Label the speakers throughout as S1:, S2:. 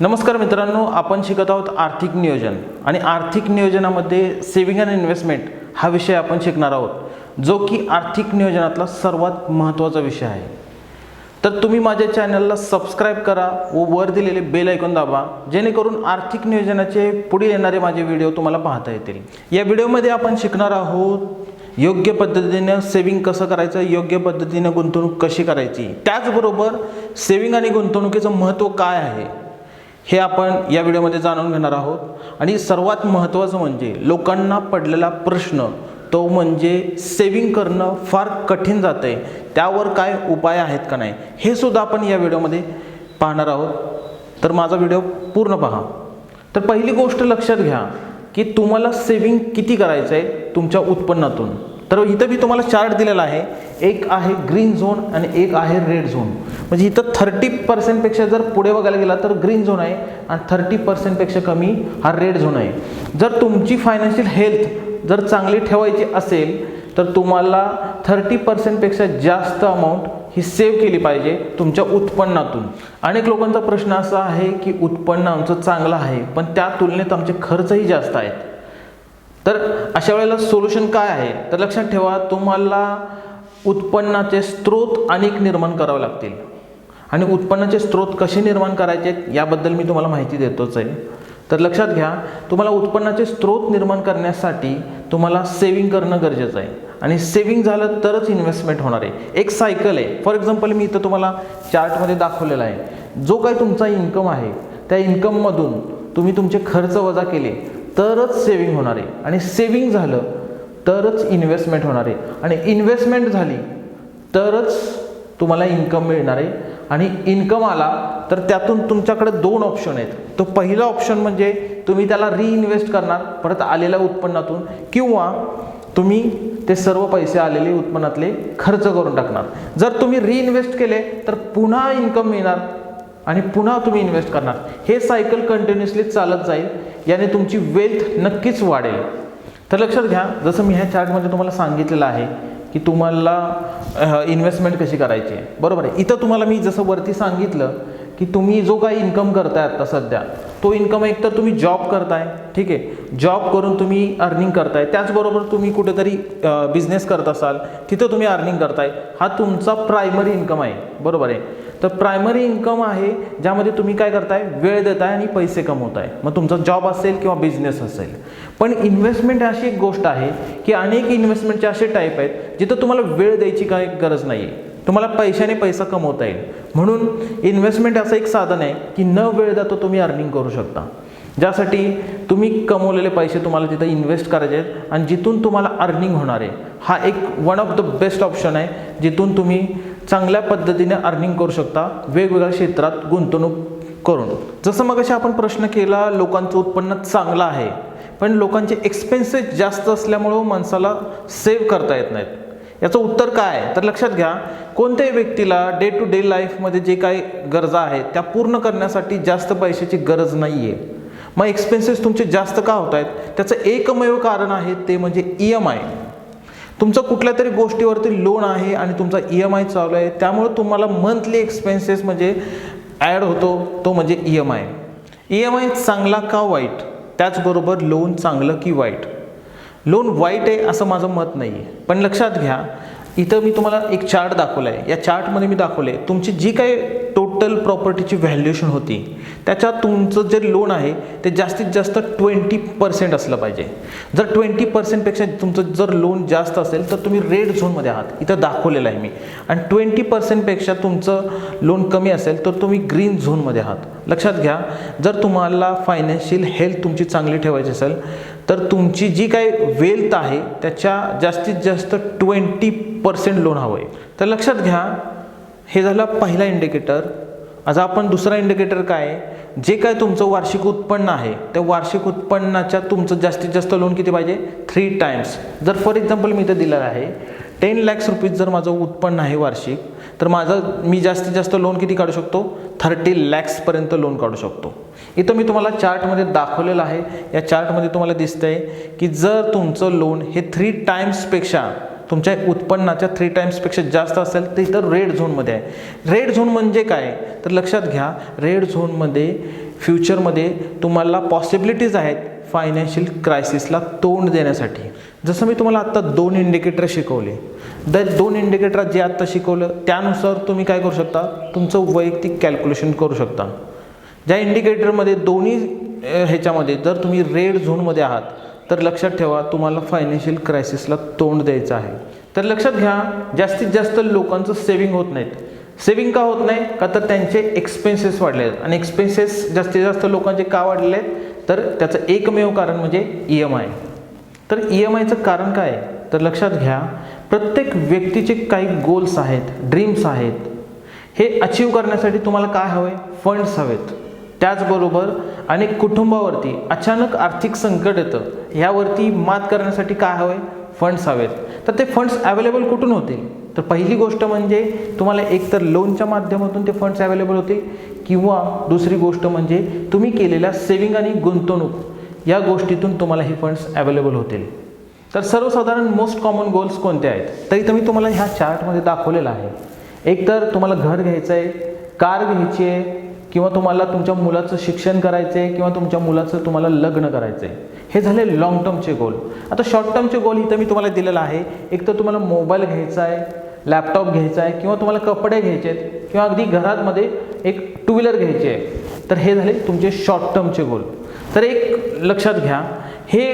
S1: नमस्कार मित्रांनो, आपण शिकत आहोत आर्थिक नियोजन आणि आर्थिक नियोजनामध्ये सेव्हिंग आणि इन्व्हेस्टमेंट हा विषय आपण शिकणार आहोत, जो की आर्थिक नियोजनातला सर्वात महत्त्वाचा विषय आहे। तर तुम्ही माझ्या चॅनलला सबस्क्राइब करा व वर दिलेले बेल आयकॉन दाबा, जेणेकरून आर्थिक नियोजनाचे पुढे येणारे माझे व्हिडिओ तुम्हाला पाहता येतील। या व्हिडिओमध्ये आपण शिकणार आहोत योग्य पद्धतीने सेव्हिंग कसं करायचं, योग्य पद्धतीने गुंतवणूक कशी करायची, त्याचबरोबर सेव्हिंग आणि गुंतवणुकीचं महत्त्व काय आहे हे आपण या व्हिडिओमध्ये जाणून घेणार आहोत। आणि सर्वात महत्त्वाचं म्हणजे लोकांना पडलेला प्रश्न तो म्हणजे सेव्हिंग करणं फार कठीण जाते, त्यावर काय उपाय आहेत का नाही हे सुद्धा आपण या व्हिडिओमध्ये पाहणार आहोत। तर माझा व्हिडिओ पूर्ण पहा। तर पहिली गोष्ट लक्षात घ्या की तुम्हाला सेव्हिंग किती करायचं आहे तुमच्या उत्पन्नातून। तर इथं मी तुम्हाला चार्ट दिलेला आहे, एक आहे ग्रीन झोन आणि एक आहे रेड झोन। म्हणजे इथं 30% पेक्षा जर पुढे बघायला गेला तर ग्रीन झोन आहे आणि 30% पेक्षा कमी हा रेड झोन आहे। जर तुमची फायनान्शियल हेल्थ जर चांगली ठेवायची असेल तर तुम्हाला 30% पेक्षा जास्त अमाऊंट ही सेव्ह केली पाहिजे तुमच्या उत्पन्नातून। अनेक लोकांचा प्रश्न असा आहे की उत्पन्न आमचं चांगलं आहे पण त्या तुलनेत आमचे खर्चही जास्त आहेत। तर अशा वेळेला सोल्युशन काय आहे, तर लक्षात ठेवा तुम्हाला उत्पन्नाचे स्रोत अनेक निर्माण करावे लागतील आणि उत्पन्नाचे स्रोत कसे निर्माण करायचे याबद्दल मी तुम्हाला माहिती देतोच आहे। तर लक्षात घ्या, तुम्हाला उत्पन्नाचे स्रोत निर्माण करण्यासाठी तुम्हाला सेव्हिंग करणं गरजेचं आहे आणि सेव्हिंग झालं तरच इन्व्हेस्टमेंट होणार आहे। एक सायकल आहे। फॉर एक्झाम्पल मी इथं तुम्हाला चार्टमध्ये दाखवलेला आहे, जो काही तुमचा इन्कम आहे त्या इन्कममधून तुम्ही तुमचे खर्च वजा केले तरच सेव्हिंग होणार आहे आणि सेव्हिंग झालं तरच इन्व्हेस्टमेंट होणार आहे आणि इन्व्हेस्टमेंट झाली तरच तुम्हाला इन्कम मिळणार आहे आणि इन्कम आला तर त्यातून तुमच्याकडे दोन ऑप्शन आहेत। तो पहिला ऑप्शन म्हणजे तुम्ही त्याला रिइन्व्हेस्ट करणार परत आलेल्या उत्पन्नातून, किंवा तुम्ही ते सर्व पैसे आलेले उत्पन्नातले खर्च करून टाकणार। जर तुम्ही रिइन्व्हेस्ट केले तर पुन्हा इन्कम मिळणार आणि पुन्हा तुम्ही इन्व्हेस्ट करणार। हे सायकल कंटिन्युअसली चालत जाईल, याने तुमची वेल्थ नक्कीच वाढेल। तर लक्षात घ्या, जसं मी ह्या चार्टमध्ये तुम्हाला सांगितलेलं आहे की तुम्हाला इन्व्हेस्टमेंट कशी करायची आहे, बरोबर आहे। इथं तुम्हाला मी जसं वरती सांगितलं की तुम्ही जो काही इन्कम करताय आता सध्या, तो इन्कम एक तर तुम्ही जॉब करताय, ठीक आहे, जॉब करून तुम्ही अर्निंग करताय, त्याचबरोबर तुम्ही कुठेतरी बिझनेस करत असाल तिथं तुम्ही अर्निंग करताय, हा तुमचा प्रायमरी इन्कम आहे, बरोबर आहे। तर प्रायमरी इन्कम आहे ज्यामध्ये तुम्ही काय करताय, वेळ देताय आणि पैसे कमवताय, मग तुमचा जॉब असेल किंवा बिझनेस असेल। पण इन्व्हेस्टमेंट अशी एक गोष्ट आहे की अनेक इन्व्हेस्टमेंटचे असे टाईप आहेत जिथं तुम्हाला वेळ द्यायची काही गरज नाही आहे, तुम्हाला पैशाने पैसा कमवता येईल। म्हणून इन्व्हेस्टमेंट असं एक साधन आहे की न वेळ देता तुम्ही अर्निंग करू शकता, ज्यासाठी तुम्ही कमवलेले पैसे तुम्हाला तिथं इन्व्हेस्ट करायचे आहेत आणि जिथून तुम्हाला अर्निंग होणार आहे। हा एक one of the best option आहे जिथून तुम्ही चांगल्या पद्धतीने अर्निंग करू शकता वेगवेगळ्या क्षेत्रात गुंतवणूक करून। जसं मग अशा आपण प्रश्न केला, लोकांचं उत्पन्न चांगलं आहे पण लोकांचे एक्सपेन्सेस जास्त असल्यामुळं माणसाला सेव्ह करता येत नाहीत। याचं उत्तर काय आहे, तर लक्षात घ्या, कोणत्याही व्यक्तीला डे टू डे लाईफमध्ये जे काही गरजा आहेत त्या पूर्ण करण्यासाठी जास्त पैशाची गरज नाही आहे। मग एक्सपेन्सेस तुमचे जास्त का होत आहेत, त्याचं एकमेव कारण आहे ते म्हणजे EMI। तुमचं कुठल्या तरी गोष्टीवरती लोन आहे आणि तुमचा EMI चालू आहे, त्यामुळे तुम्हाला मंथली एक्सपेन्सेस म्हणजे ॲड होतो, तो म्हणजे EMI। EMI चांगला का वाईट, त्याचबरोबर लोन चांगलं की वाईट। लोन वाईट आहे असं माझं मत नाही आहे, पण लक्षात घ्या, इथं मी तुम्हाला एक चार्ट दाखवला आहे, या चार्टमध्ये मी दाखवले तुमची जी काही टोटल प्रॉपर्टीची व्हॅल्युएशन होती त्याच्यात तुमचं जे लोन आहे ते जास्तीत जास्त 20% असलं पाहिजे। जर 20% पेक्षा तुमचं जर लोन जास्त असेल तर तुम्ही रेड झोनमध्ये आहात, इथं दाखवलेलं आहे मी, आणि 20% पेक्षा तुमचं लोन कमी असेल तर तुम्ही ग्रीन झोनमध्ये आहात। लक्षात घ्या, जर तुम्हाला फायनान्शियल हेल्थ तुमची चांगली ठेवायची असेल तर तुमची जी काही वेल्थ आहे त्याच्या जास्तीत जास्त 20% लोन हवं आहे। तर लक्षात घ्या, हे झालं पहिला इंडिकेटर। आज आपण दुसरा इंडिकेटर काय आहे, जे काय तुमचं वार्षिक उत्पन्न आहे त्या वार्षिक उत्पन्नाच्या तुमचं जास्तीत जास्त लोन किती पाहिजे, 3 टाइम्स। जर फॉर एक्झाम्पल मी इथं दिलेलं आहे 10 लाख रुपीज जर माझं उत्पन्न आहे वार्षिक, तर मी जास्तीत जास्त लोन किती काढू शकतो, 30 लाखपर्यंत लोन काढू शकतो। इथं मी तुम्हाला चार्टमध्ये दाखवलेलं आहे, या चार्टमध्ये तुम्हाला दिसतंय की जर तुमचं लोन हे 3 टाइम्सपेक्षा तुमच्या उत्पन्नाच्या 3 टाइम्सपेक्षा जास्त असेल तर इथं रेड झोनमध्ये आहे. रेड झोन म्हणजे काय तर लक्षात घ्या, रेड झोनमध्ये फ्युचरमध्ये तुम्हाला पॉसिबिलिटीज आहेत फायनान्शियल क्रायसिसला तोंड देण्यासाठी. जसं मी तुम्हाला आत्ता 2 इंडिकेटर शिकवले, 2 इंडिकेटर जे आत्ता शिकवलं त्यानुसार तुम्ही काय करू शकता, तुमचं वैयक्तिक कॅल्क्युलेशन करू शकता. ज्या इंडिकेटरमध्ये दोन्ही ह्याच्यामध्ये जर तुम्ही रेड झोनमध्ये आहात तर लक्षात ठेवा तुम्हाला फायनान्शियल क्रायसिसला तोंड द्यायचं आहे. तर लक्षात घ्या, जास्तीत जास्त लोकांचं सेविंग होत नाहीत. सेविंग का होत नाही का तर त्यांचे एक्सपेन्सेस वाढले आहेत, आणि एक्सपेन्सेस जास्तीत जास्त लोकांचे का वाढलेले आहेत तर त्याचं एकमेव कारण म्हणजे EMI. तर EMIचं कारण काय आहे तर लक्षात घ्या, प्रत्येक व्यक्तीचे काही गोल्स आहेत, ड्रीम्स आहेत. हे अचीव करण्यासाठी तुम्हाला काय हवं आहे, फंड्स हवेत. त्याचबरोबर अनेक कुटुंबावरती अचानक आर्थिक संकट येतं, ह्यावरती मात करण्यासाठी काय हवं आहे, फंड्स हवेत. तर ते फंड्स अवेलेबल कुठून होतील तर पहिली गोष्ट म्हणजे तुम्हाला एकतर लोनच्या माध्यमातून ते फंड्स अवेलेबल होतील, किंवा दुसरी गोष्ट म्हणजे तुम्ही केलेल्या सेविंग आणि गुंतवणूक या गोष्टीतून तुम्हाला हे फंड्स अवेलेबल होतील. तर सर्वसाधारण मोस्ट कॉमन गोल्स कोणते आहेत तर इथं मी तुम्हाला ह्या चार्टमध्ये दाखवलेलं आहे. एकतर तुम्हाला घर घ्यायचं आहे, कार घ्यायची आहे, किंवा तुम्हाला तुमच्या मुलाचं शिक्षण करायचं आहे, किंवा तुमच्या मुलाचं तुम्हाला लग्न करायचं आहे. हे झाले लॉंग टर्मचे गोल. आता शॉर्ट टर्मचे गोल इथं मी तुम्हाला दिलेलं आहे. एक तर तुम्हाला मोबाईल घ्यायचा आहे, लॅपटॉप घ्यायचा आहे, किंवा तुम्हाला कपडे घ्यायचे आहेत, किंवा अगदी घरामध्ये एक 2 व्हीलर घ्यायची आहे. तर हे झाले तुमचे शॉर्ट टर्मचे गोल. तर एक लक्षात घ्या, हे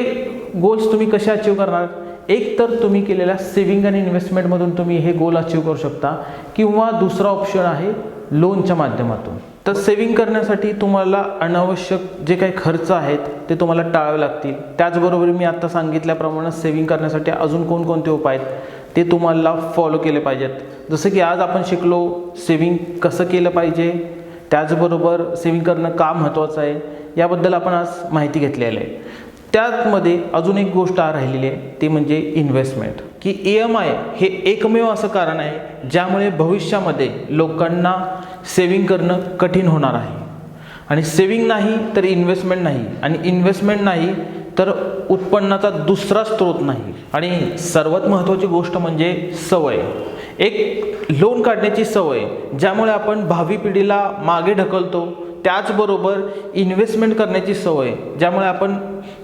S1: गोल्स तुम्ही कसे अचीव करणार, एक तर तुम्ही केलेल्या सेविंग आणि इन्व्हेस्टमेंटमधून तुम्ही हे गोल अचीव करू शकता, किंवा दुसरा ऑप्शन आहे लोनच्या माध्यमातून. तर सेविंग करण्यासाठी तुम्हाला अनावश्यक जे काही खर्च आहेत ते तुम्हाला टाळावे लागतील. त्याचबरोबर मी आत्ता सांगितल्याप्रमाणे सेविंग करण्यासाठी अजून कोणकोणते उपाय आहेत ते तुम्हाला फॉलो केले पाहिजेत. जसं की आज आपण शिकलो सेविंग कसं केलं पाहिजे, त्याचबरोबर सेविंग करणं का महत्त्वाचं आहे याबद्दल आपण आज माहिती घेतलेली आहे. त्यामध्ये अजून एक गोष्ट राहिलेली आहे ते म्हणजे इन्व्हेस्टमेंट. की EMI हे एकमेव असं कारण आहे ज्यामुळे भविष्यामध्ये लोकांना सेविंग करणं कठीण होणार आहे. आणि सेविंग नाही तर इन्व्हेस्टमेंट नाही, आणि इन्व्हेस्टमेंट नाही तर उत्पन्नाचा दुसरा स्रोत नाही. आणि सर्वात महत्त्वाची गोष्ट म्हणजे सवय, एक लोन काढण्याची सवय, ज्यामुळे आपण भावी पिढीला मागे ढकलतो. त्याचबरोबर इन्व्हेस्टमेंट करण्याची सवय, ज्यामुळे आपण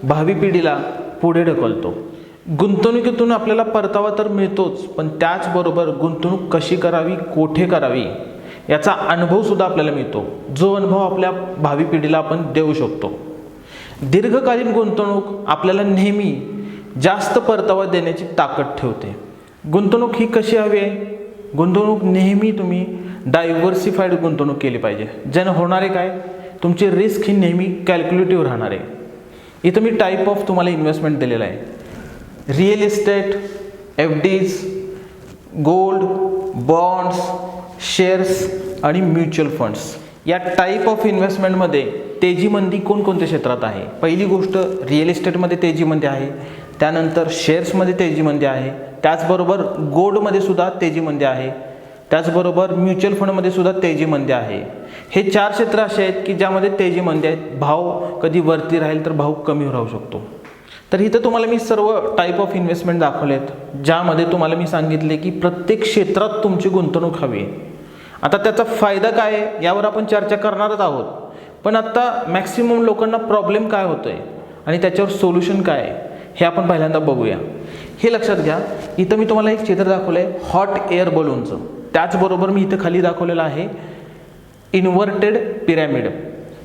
S1: भावी पिढीला पुढे ढकलतो. गुंतवणुकीतून आपल्याला परतावा तर मिळतोच, पण त्याचबरोबर गुंतवणूक कशी करावी, कोठे करावी याचा अनुभवसुद्धा आपल्याला मिळतो, जो अनुभव आपल्या भावी पिढीला आपण देऊ शकतो. दीर्घकालीन गुंतवणूक आपल्याला नेहमी जास्त परतावा देण्याची ताकद ठेवते. गुंतवणूक ही कशी हवी आहे, गुंतवणूक नेहमी तुम्ही डायव्हर्सिफाईड गुंतवणूक केली पाहिजे, ज्यानं होणारे काय, तुमची रिस्क ही नेहमी कॅल्क्युलेटिव्ह राहणार आहे. इथं मी टाईप ऑफ तुम्हाला इन्व्हेस्टमेंट दिलेला आहे. Real estate, FDs, gold, bonds, shares आणि म्युच्युअल फंड्स. या टाईप ऑफ इन्व्हेस्टमेंटमध्ये तेजीमंदी कोणकोणत्या क्षेत्रात आहे. पहिली गोष्ट रिअल इस्टेटमध्ये तेजीमंदी आहे, त्यानंतर शेअर्समध्ये तेजीमंदी आहे, त्याचबरोबर गोल्डमध्ये सुद्धा तेजीमंदी आहे, त्याचबरोबर म्युच्युअल फंडमध्ये सुद्धा तेजीमंदी आहे. हे 4 क्षेत्र असे आहेत की ज्यामध्ये तेजीमंदी आहेत. भाव कधी वरती राहील तर भाव कमी राहू शकतो. तर इथं तुम्हाला मी सर्व टाईप ऑफ इन्व्हेस्टमेंट दाखवलेत, ज्यामध्ये तुम्हाला मी सांगितले की प्रत्येक क्षेत्रात तुमची गुंतवणूक हवी आहे. आता त्याचा फायदा काय आहे यावर आपण चर्चा करणारच आहोत, पण आता मॅक्सिमम लोकांना प्रॉब्लेम काय होतोय आणि त्याच्यावर सोल्युशन काय आहे हे आपण पहिल्यांदा बघूया. हे लक्षात घ्या, इथं मी तुम्हाला एक चित्र दाखवलं आहे हॉट एअर बलूनचं. त्याचबरोबर मी इथं खाली दाखवलेलं आहे इन्व्हर्टेड पिरॅमिड.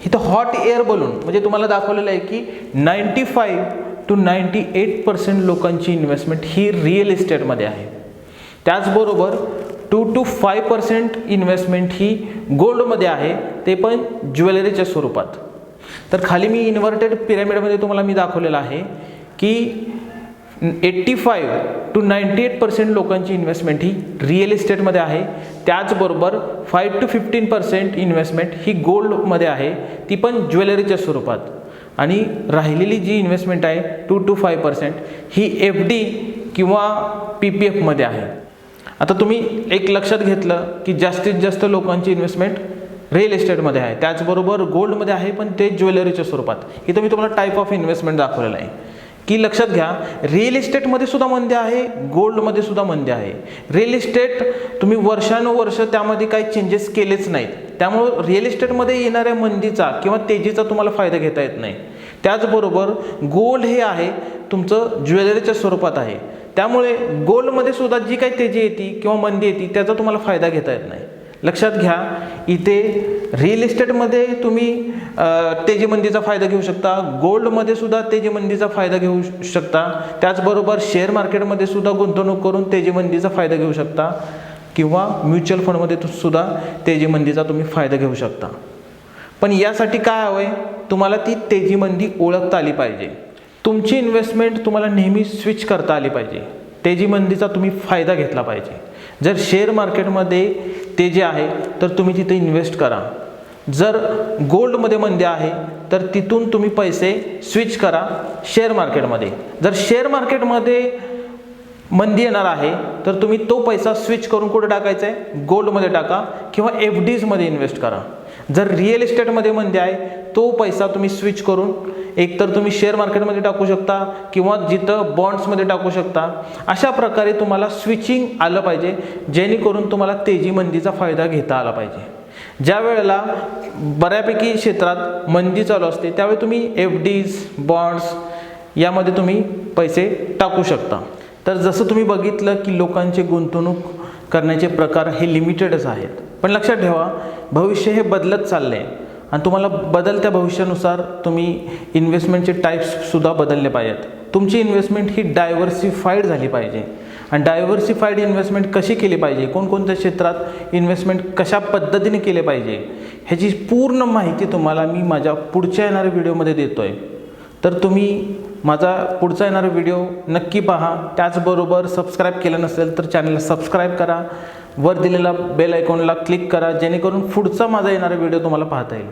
S1: इथं हॉट एअर बलून म्हणजे तुम्हाला दाखवलेलं आहे की 95 to 98% लोकांची इन्व्हेस्टमेंट ही रिअल इस्टेटमध्ये आहे. त्याचबरोबर 2 to 5% इन्व्हेस्टमेंट ही गोल्डमध्ये आहे, ते पण ज्वेलरीच्या स्वरूपात. तर खाली मी इन्व्हर्टेड पिरॅमिडमध्ये तुम्हाला मी दाखवलेलं आहे की 85 to 98% लोकांची इन्व्हेस्टमेंट ही रिअल इस्टेटमध्ये आहे. त्याचबरोबर 5 to 15% इन्व्हेस्टमेंट ही गोल्डमध्ये आहे, ती पण ज्वेलरीच्या स्वरूपात. आणि राहिलेली जी इन्व्हेस्टमेंट आहे 2 to 5% ही FD किंवा PPFमध्ये आहे. आता तुम्ही एक लक्षात घेतलं की जास्तीत जास्त लोकांची इन्व्हेस्टमेंट रिअल इस्टेटमध्ये आहे, त्याचबरोबर गोल्डमध्ये आहे, पण ते ज्वेलरीच्या स्वरूपात. इथं मी तुम्हाला टाईप ऑफ इन्व्हेस्टमेंट दाखवलेलं आहे की लक्षात घ्या, रिअल इस्टेटमध्ये सुद्धा मंदी आहे, गोल्डमध्ये सुद्धा मंदी आहे. रिअल इस्टेट तुम्ही वर्षानुवर्ष त्यामध्ये काही चेंजेस केलेच नाहीत, त्यामुळं रिअल इस्टेटमध्ये येणाऱ्या मंदीचा किंवा तेजीचा तुम्हाला फायदा घेता येत नाही. त्याचबरोबर गोल्ड हे आहे तुमचं ज्वेलरीच्या स्वरूपात आहे, त्यामुळे गोल्डमध्ये सुद्धा जी काही तेजी येते किंवा मंदी येते त्याचा तुम्हाला फायदा घेता येत नाही. लक्षात घ्या, इथे रिअल इस्टेटमध्ये तुम्ही तेजी मंदीचा फायदा घेऊ शकता, गोल्डमध्ये सुद्धा तेजी मंदीचा फायदा घेऊ शकता, त्याचबरोबर शेअर मार्केटमध्ये सुद्धा गुंतवणूक करून तेजी मंदीचा फायदा घेऊ शकता, किंवा म्युच्युअल फंडमध्ये सुद्धा तेजी मंदीचा तुम्ही फायदा घेऊ शकता. पण यासाठी काय हवं आहे, तुम्हाला ती तेजी मंदी ओळखता आली पाहिजे. तुमची इन्व्हेस्टमेंट तुम्हाला नेहमी स्विच करता आली पाहिजे, तेजी मंदीचा तुम्ही फायदा घेतला पाहिजे. जर शेअर मार्केटमध्ये तेजी आहे तर तुम्ही तिथे इन्व्हेस्ट करा, जर गोल्डमध्ये मंदी आहे तर तिथून तुम्ही पैसे स्विच करा शेअर मार्केटमध्ये. जर शेअर मार्केटमध्ये मंदी येणार आहे तर तुम्ही तो पैसा स्विच करून कुठे टाकायचा आहे, गोल्डमध्ये टाका किंवा FDsमध्ये इन्व्हेस्ट करा. जर रिअल इस्टेटमध्ये मंदी आहे तो पैसा तुम्ही स्विच करून एकतर तुम्ही शेअर मार्केटमध्ये टाकू शकता किंवा जिथं बॉन्ड्समध्ये टाकू शकता. अशा प्रकारे तुम्हाला स्विचिंग आलं पाहिजे, जेणेकरून तुम्हाला तेजी मंदीचा फायदा घेता आला पाहिजे. ज्या वेळेला बऱ्यापैकी क्षेत्रात मंदी चालू असते त्यावेळी तुम्ही FDs, बॉन्ड्स यामध्ये तुम्ही पैसे टाकू शकता. तर जसं तुम्ही बघितलं की लोकांचे गुंतवणूक करण्याचे प्रकार हे लिमिटेडच आहेत, पण लक्षात ठेवा भविष्य हे बदलत चालले आहे आणि तुम्हाला बदलत्या भविष्यानुसार तुम्ही इन्व्हेस्टमेंटचे टाईप्ससुद्धा बदलले पाहिजेत. तुमची इन्व्हेस्टमेंट ही डायव्हर्सिफाईड झाली पाहिजे. आणि डायव्हर्सिफाईड इन्व्हेस्टमेंट कशी केली पाहिजे, कोणकोणत्या क्षेत्रात इन्व्हेस्टमेंट कशा पद्धतीने केले पाहिजे ह्याची पूर्ण माहिती तुम्हाला मी माझ्या पुढच्या येणाऱ्या व्हिडिओमध्ये देतो आहे. तर तुम्ही माझा पुढचा येणारा व्हिडिओ नक्की पहा. त्याचबरोबर सबस्क्राईब केलं नसेल तर चॅनलला सबस्क्राईब करा, वर दिलेला बेल आयकॉनला क्लिक करा, जेणेकरून पुढचा माझा येणारा व्हिडिओ तुम्हाला पाहता येईल.